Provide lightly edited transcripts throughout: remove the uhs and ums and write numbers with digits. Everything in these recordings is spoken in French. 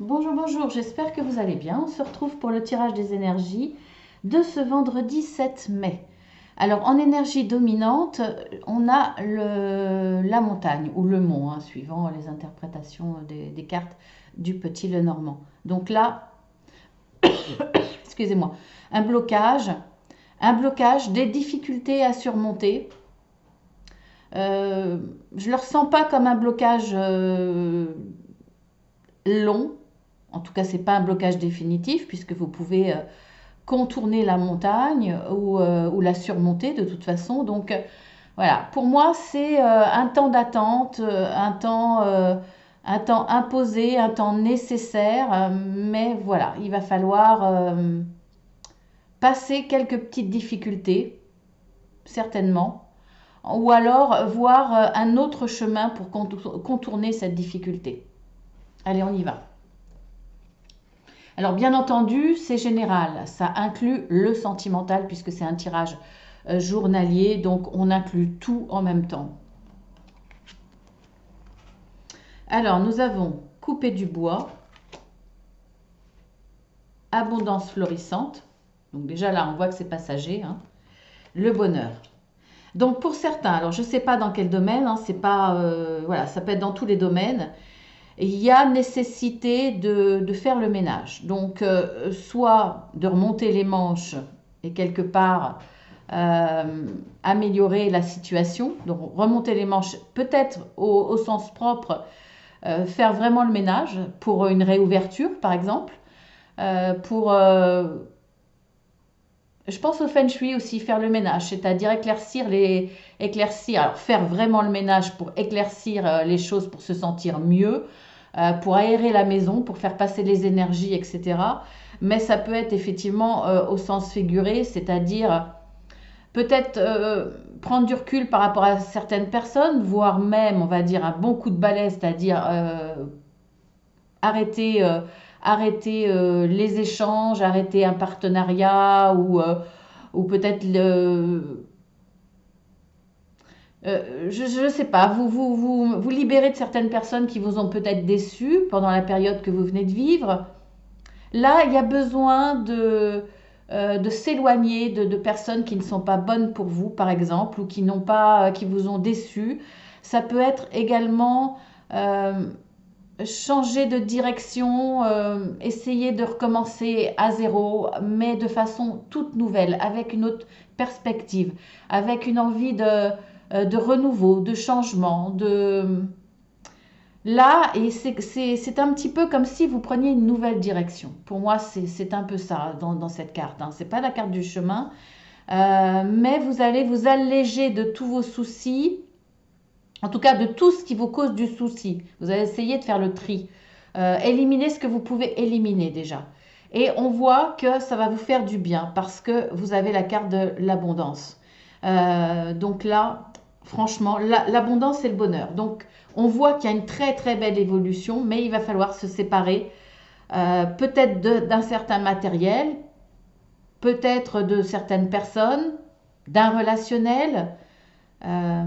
Bonjour, bonjour, j'espère que vous allez bien. On se retrouve pour le tirage des énergies de ce vendredi 7 mai. Alors, en énergie dominante, on a la montagne ou le mont, hein, suivant les interprétations des cartes du petit Lenormand. Donc là, excusez-moi, un blocage, un blocage, des difficultés à surmonter. Je ne le ressens pas comme un blocage long. En tout cas, c'est pas un blocage définitif puisque vous pouvez contourner la montagne ou la surmonter de toute façon. Donc voilà, pour moi, c'est un temps d'attente, un temps imposé, un temps nécessaire. Mais voilà, il va falloir passer quelques petites difficultés, certainement, ou alors voir un autre chemin pour contourner cette difficulté. Allez, on y va. Alors bien entendu, c'est général, ça inclut le sentimental puisque c'est un tirage journalier, donc on inclut tout en même temps. Alors nous avons coupé du bois, abondance florissante, donc déjà là on voit que c'est passager, hein, le bonheur. Donc pour certains, alors je ne sais pas dans quel domaine, hein, c'est pas, voilà, ça peut être dans tous les domaines, il y a nécessité de faire le ménage. Donc soit de remonter les manches et quelque part améliorer la situation, donc remonter les manches peut-être au sens propre, faire vraiment le ménage pour une réouverture par exemple, pour je pense au feng shui aussi, faire le ménage, c'est-à-dire éclaircir, alors faire vraiment le ménage pour éclaircir les choses, pour se sentir mieux, pour aérer la maison, pour faire passer les énergies, etc. Mais ça peut être effectivement au sens figuré, c'est-à-dire peut-être prendre du recul par rapport à certaines personnes, voire même, on va dire, un bon coup de balai, c'est-à-dire arrêter, les échanges, arrêter un partenariat ou peut-être je ne sais pas, vous libérer de certaines personnes qui vous ont peut-être déçu pendant la période que vous venez de vivre. Là, il y a besoin de s'éloigner de personnes qui ne sont pas bonnes pour vous, par exemple, ou qui n'ont pas, qui vous ont déçu. Ça peut être également euh, changer de direction, essayer de recommencer à zéro, mais de façon toute nouvelle, avec une autre perspective, avec une envie de renouveau, de changement, de... Là, et c'est un petit peu comme si vous preniez une nouvelle direction. Pour moi, c'est un peu ça dans cette carte, hein. C'est pas la carte du chemin, mais vous allez vous alléger de tous vos soucis, en tout cas de tout ce qui vous cause du souci. Vous allez essayer de faire le tri, éliminer ce que vous pouvez éliminer déjà. Et on voit que ça va vous faire du bien parce que vous avez la carte de l'abondance. Donc là, franchement, l'abondance c'est le bonheur. Donc on voit qu'il y a une très très belle évolution, mais il va falloir se séparer peut-être d'un certain matériel, peut-être de certaines personnes, d'un relationnel. Euh,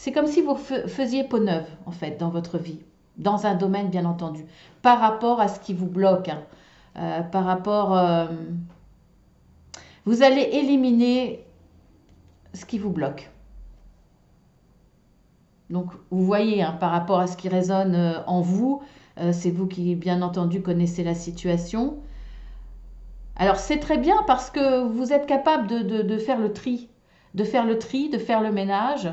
C'est comme si vous faisiez peau neuve, en fait, dans votre vie, dans un domaine, bien entendu, par rapport à ce qui vous bloque, hein. Par rapport... vous allez éliminer ce qui vous bloque. Donc, vous voyez, hein, par rapport à ce qui résonne en vous, c'est vous qui, bien entendu, connaissez la situation. Alors, c'est très bien parce que vous êtes capable de faire le tri, de faire le tri, de faire le ménage,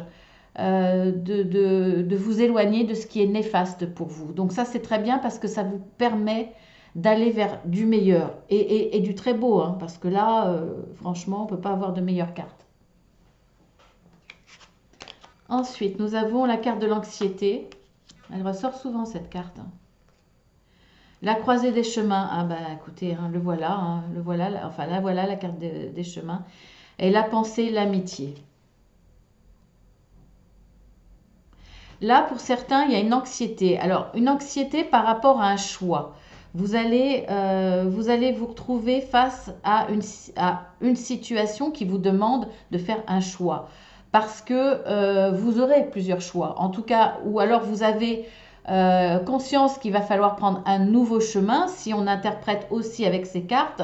de vous éloigner de ce qui est néfaste pour vous. Donc ça, c'est très bien parce que ça vous permet d'aller vers du meilleur et du très beau, hein, parce que là, franchement, on ne peut pas avoir de meilleure carte. Ensuite, nous avons la carte de l'anxiété. Elle ressort souvent, cette carte, hein. La croisée des chemins. Ah ben, écoutez, hein, le voilà, enfin là, voilà la carte des chemins. Et la pensée, l'amitié. Là, pour certains, il y a une anxiété. Alors, une anxiété par rapport à un choix. Vous allez vous retrouver face à une situation qui vous demande de faire un choix. Parce que vous aurez plusieurs choix. En tout cas, ou alors vous avez conscience qu'il va falloir prendre un nouveau chemin. Si on interprète aussi avec ces cartes,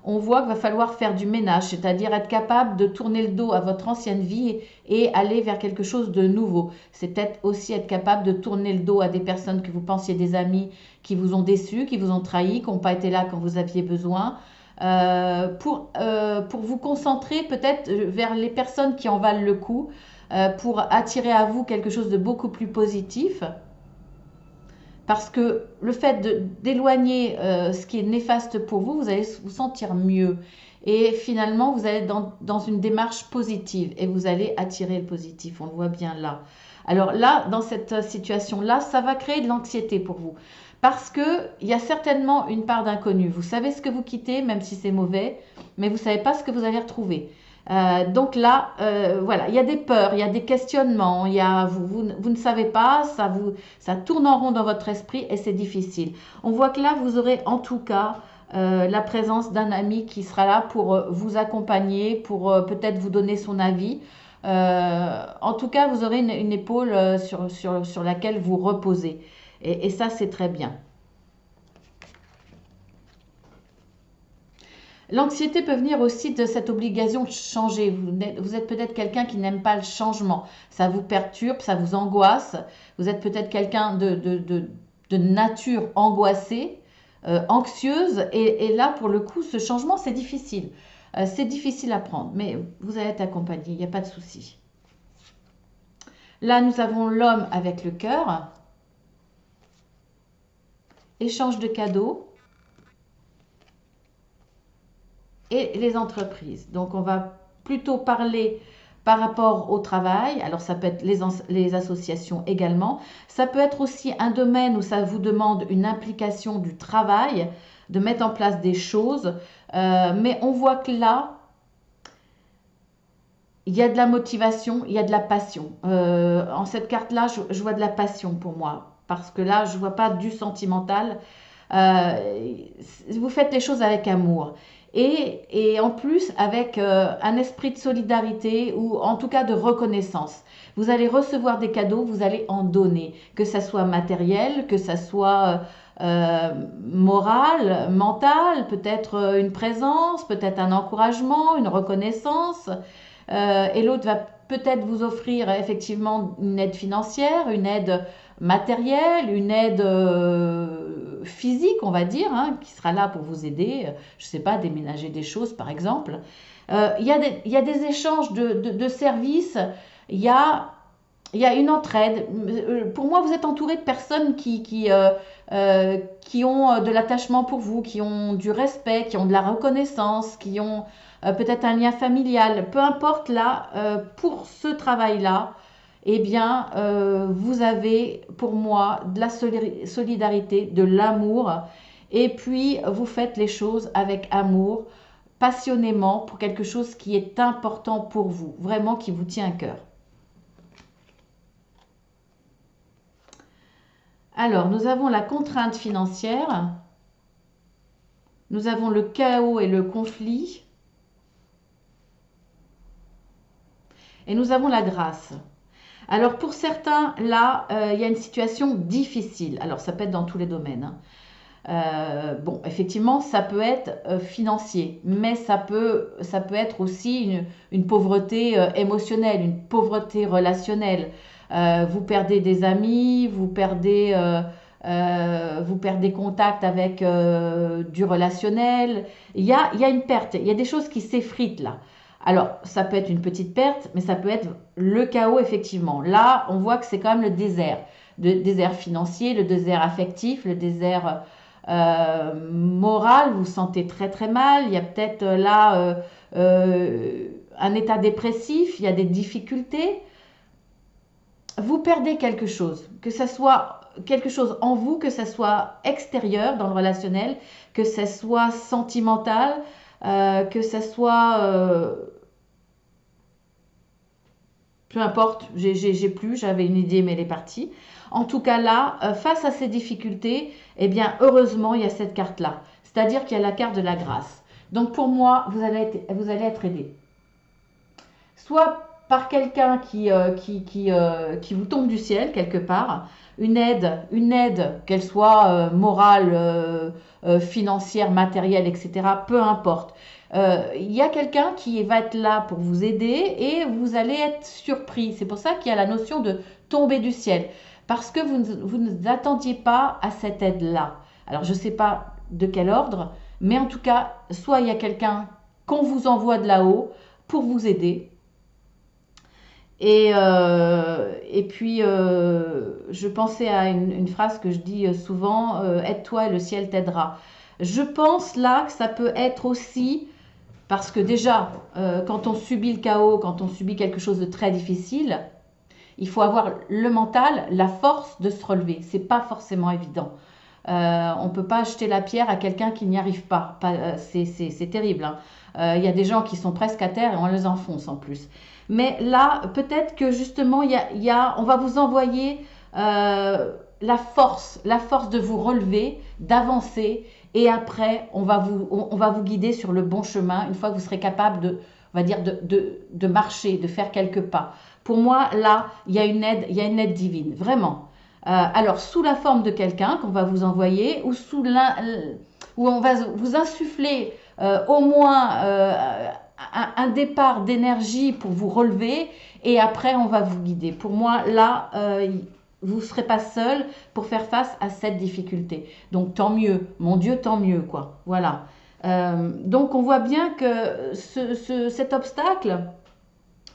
on voit qu'il va falloir faire du ménage, c'est-à-dire être capable de tourner le dos à votre ancienne vie et aller vers quelque chose de nouveau. C'est peut-être aussi être capable de tourner le dos à des personnes que vous pensiez des amis qui vous ont déçus, qui vous ont trahis, qui n'ont pas été là quand vous aviez besoin. Pour vous concentrer peut-être vers les personnes qui en valent le coup, pour attirer à vous quelque chose de beaucoup plus positif. Parce que le fait d'éloigner ce qui est néfaste pour vous, vous allez vous sentir mieux. Et finalement, vous allez être dans une démarche positive et vous allez attirer le positif. On le voit bien là. Alors là, dans cette situation-là, ça va créer de l'anxiété pour vous. Parce qu'il y a certainement une part d'inconnu. Vous savez ce que vous quittez, même si c'est mauvais, mais vous ne savez pas ce que vous allez retrouver. Donc là, voilà, il y a des peurs, il y a des questionnements, vous ne savez pas, ça tourne en rond dans votre esprit et c'est difficile. On voit que là, vous aurez en tout cas la présence d'un ami qui sera là pour vous accompagner, pour peut-être vous donner son avis. En tout cas, vous aurez une épaule sur laquelle vous reposez. Et ça, c'est très bien. L'anxiété peut venir aussi de cette obligation de changer. Vous êtes peut-être quelqu'un qui n'aime pas le changement. Ça vous perturbe, ça vous angoisse. Vous êtes peut-être quelqu'un de nature angoissée, anxieuse. Et là, pour le coup, ce changement, c'est difficile. C'est difficile à prendre, mais vous allez être accompagné, il n'y a pas de souci. Là, nous avons l'homme avec le cœur. Échange de cadeaux. Et les entreprises. Donc, on va plutôt parler par rapport au travail. Alors, ça peut être les associations également. Ça peut être aussi un domaine où ça vous demande une implication du travail, de mettre en place des choses. Mais on voit que là, il y a de la motivation, il y a de la passion. En cette carte-là, je vois de la passion pour moi. Parce que là, je ne vois pas du sentimental. Vous faites les choses avec amour. Et en plus avec un esprit de solidarité ou en tout cas de reconnaissance. Vous allez recevoir des cadeaux, vous allez en donner, que ça soit matériel, que ça soit moral, mental, peut-être une présence, peut-être un encouragement, une reconnaissance. Et l'autre va peut-être vous offrir effectivement une aide financière, une aide matérielle, une aide physique, on va dire, hein, qui sera là pour vous aider, je ne sais pas, déménager des choses par exemple. Il y a des échanges de services, il y a une entraide. Pour moi, vous êtes entouré de personnes qui ont de l'attachement pour vous, qui ont du respect, qui ont de la reconnaissance, qui ont peut-être un lien familial. Peu importe là, pour ce travail-là, eh bien, vous avez pour moi de la solidarité, de l'amour. Et puis, vous faites les choses avec amour, passionnément, pour quelque chose qui est important pour vous, vraiment qui vous tient à cœur. Alors, nous avons la contrainte financière, nous avons le chaos et le conflit, et nous avons la grâce. Alors, pour certains, là, il y a une situation difficile. Alors, ça peut être dans tous les domaines, hein. Bon, effectivement, ça peut être financier, mais ça peut être aussi une pauvreté émotionnelle, une pauvreté relationnelle. Vous perdez des amis, vous perdez contact avec du relationnel. Il y a une perte, il y a des choses qui s'effritent là. Alors, ça peut être une petite perte, mais ça peut être le chaos, effectivement. Là, on voit que c'est quand même le désert. Le désert financier, le désert affectif, le désert moral. Vous vous sentez très très mal. Il y a peut-être là un état dépressif, il y a des difficultés. Vous perdez quelque chose, que ce soit quelque chose en vous, que ce soit extérieur dans le relationnel, que ce soit sentimental, que ce soit peu importe, j'avais une idée mais elle est partie. En tout cas là, face à ces difficultés, eh bien heureusement il y a cette carte là, c'est-à-dire qu'il y a la carte de la grâce. Donc pour moi, vous allez être aidé. Soit par quelqu'un qui vous tombe du ciel quelque part, une aide qu'elle soit morale, financière, matérielle, etc., peu importe. Il y a quelqu'un qui va être là pour vous aider et vous allez être surpris. C'est pour ça qu'il y a la notion de tomber du ciel, parce que vous ne vous attendiez pas à cette aide-là. Alors je ne sais pas de quel ordre, mais en tout cas, soit il y a quelqu'un qu'on vous envoie de là-haut pour vous aider, et puis, je pensais à une phrase que je dis souvent, aide-toi et le ciel t'aidera. Je pense là que ça peut être aussi, parce que déjà, quand on subit le chaos, quand on subit quelque chose de très difficile, il faut avoir le mental, la force de se relever. C'est pas forcément évident. On ne peut pas jeter la pierre à quelqu'un qui n'y arrive pas. C'est terrible, hein. Il y a des gens qui sont presque à terre et on les enfonce en plus. Mais là, peut-être que justement, on va vous envoyer la force de vous relever, d'avancer, et après, on va vous guider sur le bon chemin une fois que vous serez capable on va dire, de marcher, de faire quelques pas. Pour moi, là, il y a une aide divine, vraiment. Alors, sous la forme de quelqu'un qu'on va vous envoyer, ou où on va vous insuffler au moins un départ d'énergie pour vous relever, et après on va vous guider. Pour moi, là, vous ne serez pas seul pour faire face à cette difficulté. Donc tant mieux, mon Dieu, tant mieux, quoi. Voilà. Donc on voit bien que cet obstacle,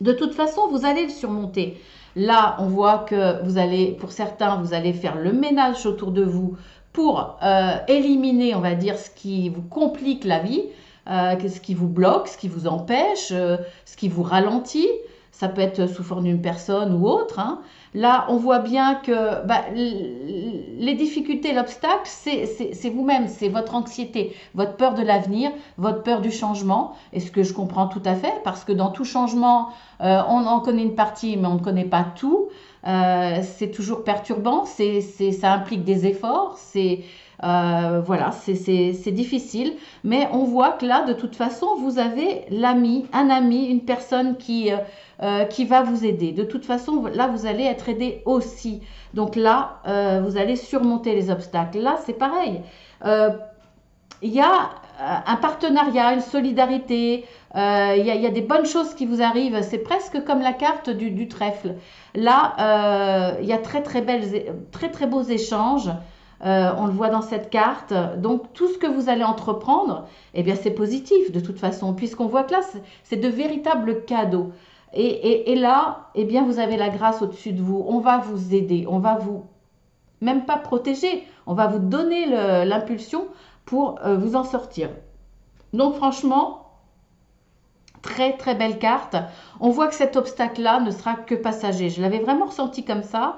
de toute façon, vous allez le surmonter. Là, on voit que vous allez, pour certains, vous allez faire le ménage autour de vous pour éliminer, on va dire, ce qui vous complique la vie, ce qui vous bloque, ce qui vous empêche, ce qui vous ralentit. Ça peut être sous forme d'une personne ou autre, hein. Là, on voit bien que les difficultés, l'obstacle, c'est vous-même, c'est votre anxiété, votre peur de l'avenir, votre peur du changement. Et ce que je comprends tout à fait, parce que dans tout changement, on en connaît une partie, mais on ne connaît pas tout. C'est toujours perturbant, ça implique des efforts, voilà, c'est difficile. Mais on voit que là, de toute façon, vous avez un ami, une personne qui va vous aider. De toute façon, là, vous allez être aidé aussi. Donc là, vous allez surmonter les obstacles. Là, c'est pareil. Il y a un partenariat, une solidarité, il y a des bonnes choses qui vous arrivent. C'est presque comme la carte du trèfle. Là, il y a très très beaux échanges. On le voit dans cette carte. Donc tout ce que vous allez entreprendre, eh bien c'est positif de toute façon, puisqu'on voit que là, c'est de véritables cadeaux. Et là, eh bien vous avez la grâce au-dessus de vous. On va vous aider, on va vous même pas protéger, on va vous donner l'impulsion pour vous en sortir. Donc franchement, très très belle carte. On voit que cet obstacle-là ne sera que passager. Je l'avais vraiment ressenti comme ça.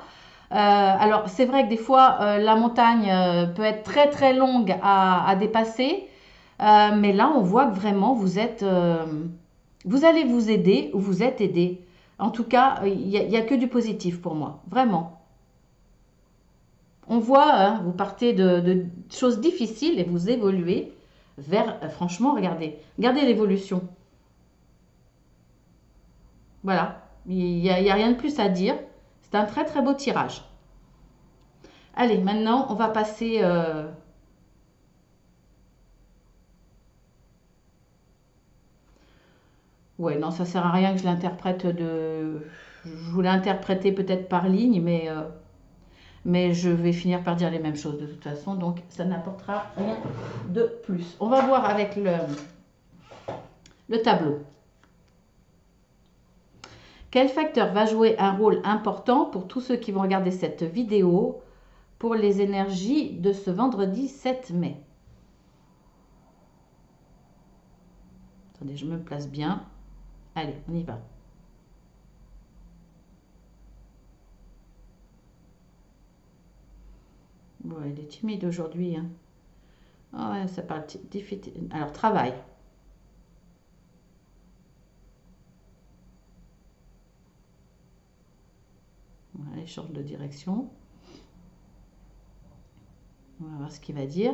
Alors c'est vrai que des fois la montagne peut être très très longue à dépasser, mais là on voit que vraiment vous allez vous aider ou vous êtes aidé. En tout cas, il n'y a que du positif pour moi, vraiment. On voit, hein, vous partez de choses difficiles et vous évoluez vers, franchement, regardez l'évolution. Voilà, il y a rien de plus à dire. C'est un très très beau tirage. Allez, maintenant, on va passer. Ouais, non, ça sert à rien que je l'interprète Je voulais interpréter peut-être par ligne, mais je vais finir par dire les mêmes choses de toute façon, donc ça n'apportera rien de plus. On va voir avec le tableau. Quel facteur va jouer un rôle important pour tous ceux qui vont regarder cette vidéo pour les énergies de ce vendredi 7 mai? Attendez, je me place bien. Allez, on y va. Bon, elle est timide aujourd'hui, hein. Ah ouais, ça parle difficile. Alors, travail. Voilà, il change de direction. On va voir ce qu'il va dire.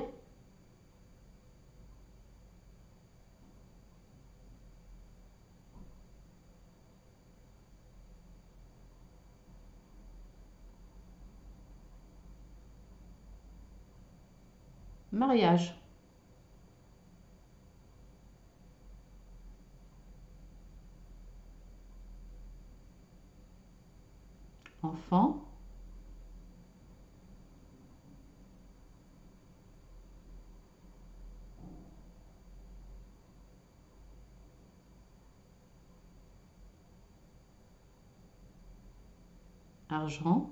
Mariage. Enfant. Argent.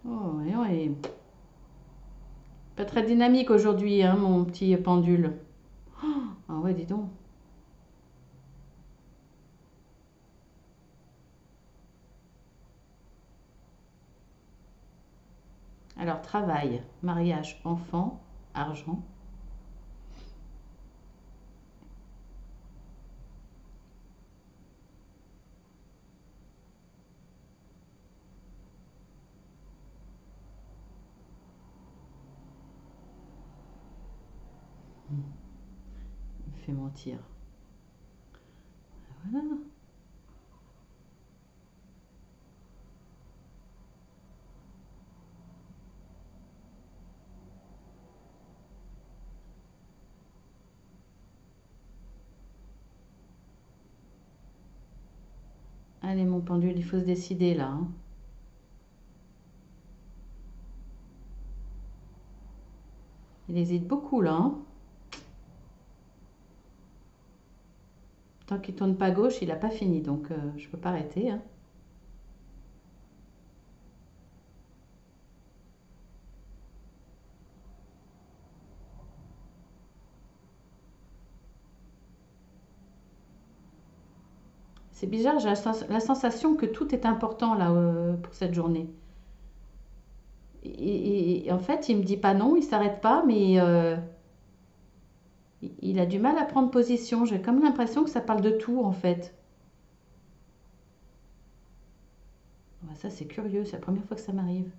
Oh, et ouais. Pas très dynamique aujourd'hui, hein, mon petit pendule. Ah ouais, dis donc. Alors, travail, mariage, enfant, argent. Il me fait mentir. Voilà. Allez, mon pendule, il faut se décider là, hein. Il hésite beaucoup là, hein. Tant qu'il tourne pas à gauche, il n'a pas fini, donc je peux pas arrêter, hein. C'est bizarre, j'ai la sensation que tout est important là pour cette journée. Et en fait, il me dit pas non, il s'arrête pas, mais il a du mal à prendre position. J'ai comme l'impression que ça parle de tout en fait. Ah bah ça, c'est curieux, c'est la première fois que ça m'arrive.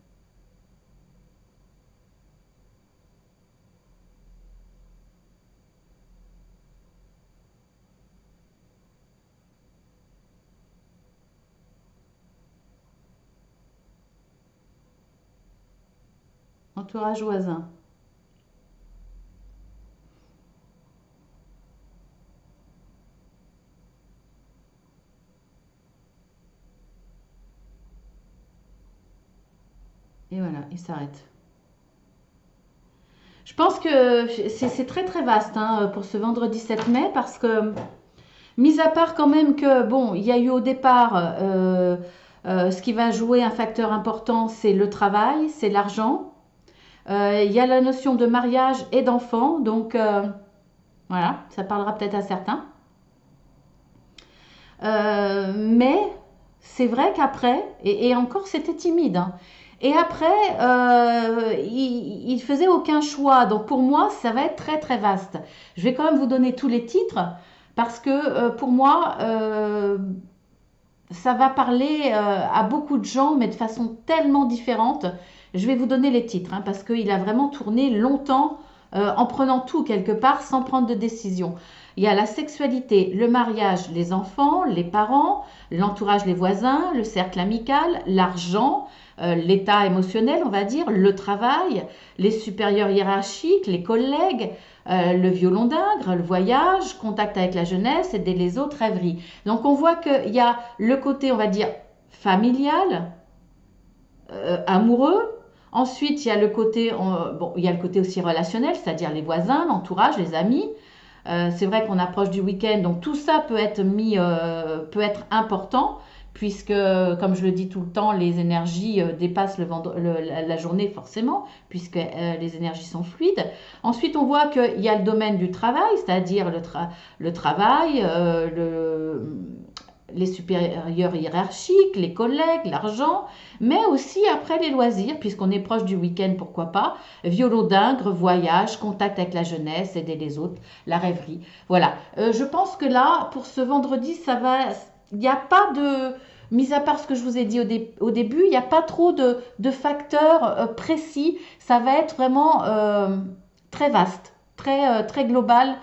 Entourage voisin. Et voilà, il s'arrête. Je pense que c'est très très vaste hein, pour ce vendredi 7 mai parce que, mis à part quand même que, bon, il y a eu au départ, ce qui va jouer un facteur important, c'est le travail, c'est l'argent. Il y a la notion de mariage et d'enfant, donc voilà, ça parlera peut-être à certains. Mais c'est vrai qu'après, et encore c'était timide, hein. Et après, il faisait aucun choix. Donc pour moi, ça va être très très vaste. Je vais quand même vous donner tous les titres parce que pour moi, ça va parler à beaucoup de gens, mais de façon tellement différente. Je vais vous donner les titres hein, parce qu'il a vraiment tourné longtemps en prenant tout quelque part sans prendre de décision. Il y a la sexualité, le mariage, les enfants, les parents, l'entourage, les voisins, le cercle amical, l'argent, l'état émotionnel, on va dire, le travail, les supérieurs hiérarchiques, les collègues, le violon d'Ingres, le voyage, contact avec la jeunesse, aider les autres, rêverie. Donc on voit qu'il y a le côté, on va dire, familial, amoureux. Ensuite, il y a le côté, bon, il y a le côté aussi relationnel, c'est-à-dire les voisins, l'entourage, les amis. C'est vrai qu'on approche du week-end, donc tout ça peut être mis, peut être important, puisque, comme je le dis tout le temps, les énergies dépassent la journée forcément, puisque les énergies sont fluides. Ensuite, on voit qu'il y a le domaine du travail, c'est-à-dire le travail, les supérieurs hiérarchiques, les collègues, l'argent, mais aussi après les loisirs, puisqu'on est proche du week-end, pourquoi pas, violon d'Ingres, voyage, contact avec la jeunesse, aider les autres, la rêverie. Voilà. Je pense que là, pour ce vendredi, ça va. Il n'y a pas de. Mis à part ce que je vous ai dit au début, il n'y a pas trop de facteurs précis. Ça va être vraiment très vaste, très global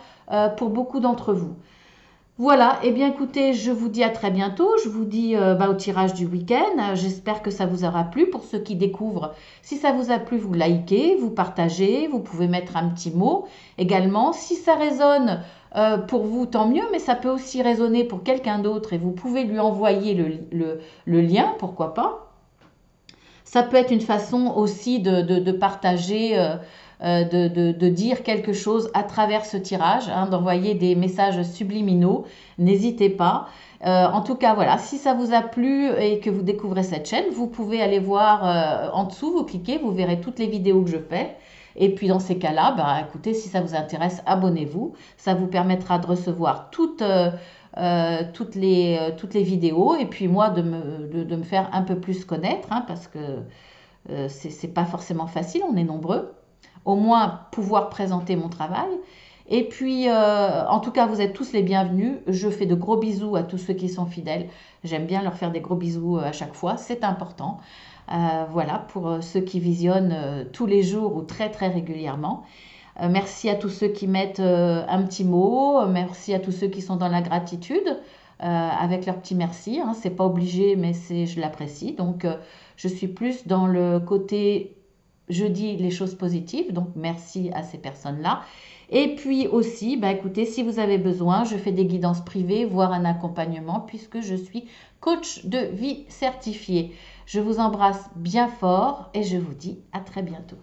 pour beaucoup d'entre vous. Voilà, eh bien écoutez, je vous dis à très bientôt, je vous dis au tirage du week-end, j'espère que ça vous aura plu. Pour ceux qui découvrent, si ça vous a plu, vous likez, vous partagez, vous pouvez mettre un petit mot également. Si ça résonne pour vous, tant mieux, mais ça peut aussi résonner pour quelqu'un d'autre et vous pouvez lui envoyer le lien, pourquoi pas. Ça peut être une façon aussi de partager, de dire quelque chose à travers ce tirage, hein, d'envoyer des messages subliminaux. N'hésitez pas. En tout cas, voilà, si ça vous a plu et que vous découvrez cette chaîne, vous pouvez aller voir en dessous, vous cliquez, vous verrez toutes les vidéos que je fais. Et puis dans ces cas-là, écoutez, si ça vous intéresse, abonnez-vous. Ça vous permettra de recevoir toutes les vidéos et puis moi de me faire un peu plus connaître, hein, parce que c'est pas forcément facile, on est nombreux. Au moins pouvoir présenter mon travail. Et puis, en tout cas, vous êtes tous les bienvenus. Je fais de gros bisous à tous ceux qui sont fidèles. J'aime bien leur faire des gros bisous à chaque fois, c'est important. Voilà, pour ceux qui visionnent tous les jours ou très très régulièrement. Merci à tous ceux qui mettent un petit mot. Merci à tous ceux qui sont dans la gratitude avec leur petit merci. Hein. C'est pas obligé, mais je l'apprécie. Donc, je suis plus dans le côté, je dis les choses positives. Donc, merci à ces personnes-là. Et puis aussi, écoutez, si vous avez besoin, je fais des guidances privées, voire un accompagnement, puisque je suis coach de vie certifié. Je vous embrasse bien fort et je vous dis à très bientôt.